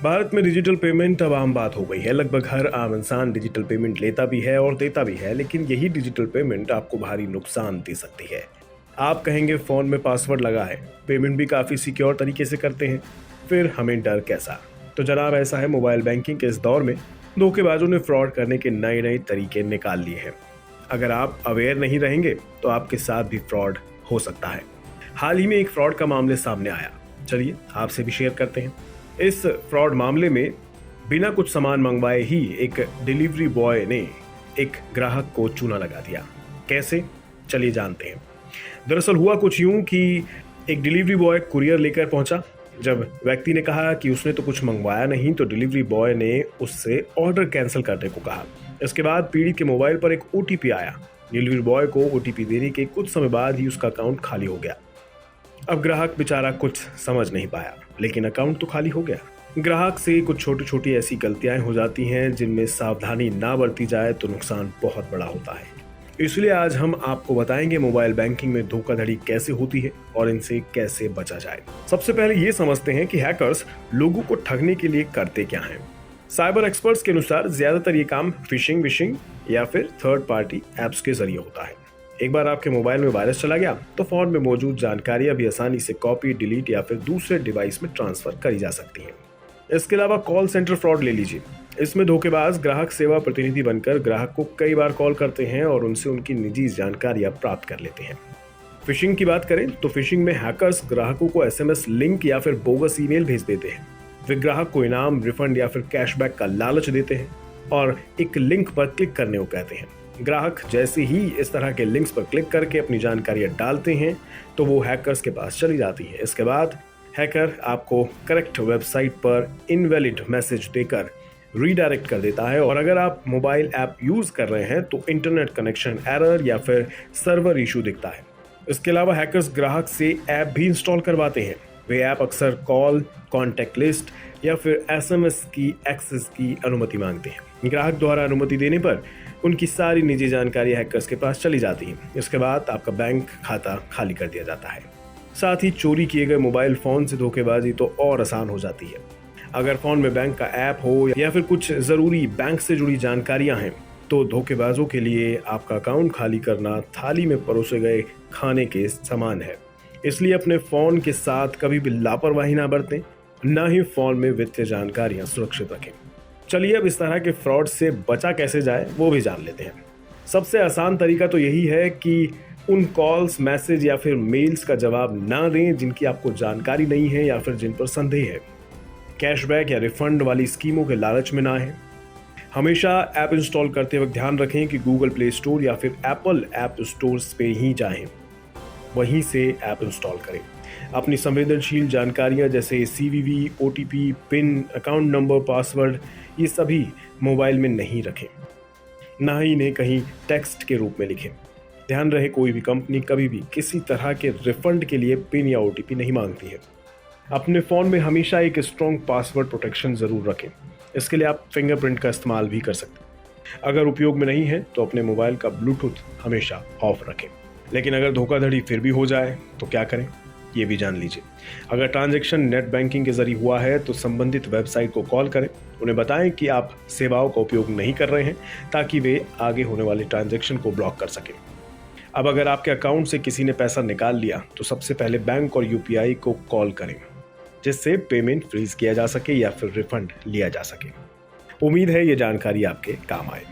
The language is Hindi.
भारत में डिजिटल पेमेंट अब आम बात हो गई है। लगभग हर आम इंसान डिजिटल पेमेंट लेता भी है और देता भी है, लेकिन यही डिजिटल पेमेंट आपको भारी नुकसान दे सकती है। आप कहेंगे फोन में पासवर्ड लगा है, पेमेंट भी काफ़ी सिक्योर तरीके से करते हैं, फिर हमें डर कैसा? तो जनाब, ऐसा है, मोबाइल बैंकिंग के इस दौर में धोखेबाजों ने फ्रॉड करने के नए नए तरीके निकाल लिए हैं। अगर आप अवेयर नहीं रहेंगे तो आपके साथ भी फ्रॉड हो सकता है। हाल ही में एक फ्रॉड का मामले सामने आया, चलिए आपसे भी शेयर करते हैं। इस फ्रॉड मामले में बिना कुछ सामान मंगवाए ही एक डिलीवरी बॉय ने एक ग्राहक को चूना लगा दिया। कैसे? चलिए जानते हैं। दरअसल हुआ कुछ यूं कि एक डिलीवरी बॉय कुरियर लेकर पहुंचा। जब व्यक्ति ने कहा कि उसने तो कुछ मंगवाया नहीं, तो डिलीवरी बॉय ने उससे ऑर्डर कैंसिल करने को कहा। इसके बाद पीड़ित के मोबाइल पर एक ओटीपी आया। डिलीवरी बॉय को ओटीपी देने के कुछ समय बाद ही उसका अकाउंट खाली हो गया। अब ग्राहक बेचारा कुछ समझ नहीं पाया, लेकिन अकाउंट तो खाली हो गया। ग्राहक से कुछ छोटी छोटी ऐसी गलतियां हो जाती हैं जिनमें सावधानी ना बरती जाए तो नुकसान बहुत बड़ा होता है। इसलिए आज हम आपको बताएंगे मोबाइल बैंकिंग में धोखाधड़ी कैसे होती है और इनसे कैसे बचा जाए। सबसे पहले ये समझते हैं कि हैकर्स लोगों को ठगने के लिए करते क्या हैं। साइबर एक्सपर्ट्स के अनुसार ज्यादातर ये काम फिशिंग विशिंग या फिर थर्ड पार्टी एप्स के जरिए होता है। एक बार आपके मोबाइल में वायरस चला गया तो फोन में मौजूद जानकारियां भी आसानी से कॉपी, डिलीट या फिर दूसरे डिवाइस में ट्रांसफर करी जा सकती हैं। इसके अलावा कॉल सेंटर फ्रॉड ले लीजिए। इसमें धोखेबाज ग्राहक सेवा प्रतिनिधि बनकर ग्राहक को कई बार कॉल करते हैं और उनसे उनकी निजी जानकारियां प्राप्त कर लेते हैं। फिशिंग की बात करें तो फिशिंग में हैकर्स ग्राहकों को एसएमएस लिंक या फिर बोगस ईमेल भेज देते हैं। वे ग्राहक को इनाम, रिफंड या फिर कैशबैक का लालच देते हैं और एक लिंक पर क्लिक करने को कहते हैं। ग्राहक जैसे ही इस तरह के लिंक्स पर क्लिक करके अपनी जानकारियां डालते हैं तो वो हैकर्स के पास चली जाती है। इसके बाद हैकर आपको करेक्ट वेबसाइट पर इनवैलिड मैसेज देकर रीडायरेक्ट कर देता है और अगर आप मोबाइल ऐप यूज कर रहे हैं तो इंटरनेट कनेक्शन एरर या फिर सर्वर इशू दिखता है। इसके अलावा हैकर्स ग्राहक से ऐप भी इंस्टॉल करवाते हैं। वे ऐप अक्सर कॉल, कॉन्टैक्ट लिस्ट या फिर एसएमएस की एक्सेस की अनुमति मांगते हैं। ग्राहक द्वारा अनुमति देने पर उनकी सारी निजी जानकारी हैकर्स के पास चली जाती है। इसके बाद आपका बैंक खाता खाली कर दिया जाता है। साथ ही चोरी किए गए मोबाइल फोन से धोखेबाजी तो और आसान हो जाती है। अगर फोन में बैंक का ऐप हो या फिर कुछ जरूरी बैंक से जुड़ी जानकारियां हैं तो धोखेबाजों के लिए आपका अकाउंट खाली करना थाली में परोसे गए खाने के समान है। इसलिए अपने फोन के साथ कभी भी लापरवाही ना बरतें, ना ही फोन में वित्तीय जानकारियां सुरक्षित रखें। चलिए अब इस तरह के फ्रॉड से बचा कैसे जाए वो भी जान लेते हैं। सबसे आसान तरीका तो यही है कि उन कॉल्स, मैसेज या फिर मेल्स का जवाब ना दें जिनकी आपको जानकारी नहीं है या फिर जिन पर संदेह है। कैशबैक या रिफंड वाली स्कीमों के लालच में ना है। हमेशा ऐप इंस्टॉल करते वक्त ध्यान रखें कि गूगल प्ले स्टोर या फिर एप्पल ऐप स्टोर्स पे ही जाएं, वहीं से ऐप इंस्टॉल करें। अपनी संवेदनशील जानकारियां जैसे CVV, OTP, pin, account number, password, ये सभी मोबाइल में नहीं रखें, ना ही इन्हें कहीं टेक्स्ट के रूप में लिखें। ध्यान रहे, कोई भी कंपनी कभी भी किसी तरह के रिफंड के लिए पिन या ओटीपी नहीं मांगती है। अपने फ़ोन में हमेशा एक स्ट्रॉन्ग पासवर्ड प्रोटेक्शन ज़रूर रखें। इसके लिए आप फिंगरप्रिंट का इस्तेमाल भी कर सकते हैं। अगर उपयोग में नहीं है तो अपने मोबाइल का ब्लूटूथ हमेशा ऑफ रखें। लेकिन अगर धोखाधड़ी फिर भी हो जाए तो क्या करें, ये भी जान लीजिए। अगर ट्रांजैक्शन नेट बैंकिंग के जरिए हुआ है तो संबंधित वेबसाइट को कॉल करें। उन्हें बताएं कि आप सेवाओं का उपयोग नहीं कर रहे हैं ताकि वे आगे होने वाले ट्रांजैक्शन को ब्लॉक कर सकें। अब अगर आपके अकाउंट से किसी ने पैसा निकाल लिया तो सबसे पहले बैंक और यूपीआई को कॉल करें, जिससे पेमेंट फ्रीज किया जा सके या फिर रिफंड लिया जा सके। उम्मीद है ये जानकारी आपके काम आए।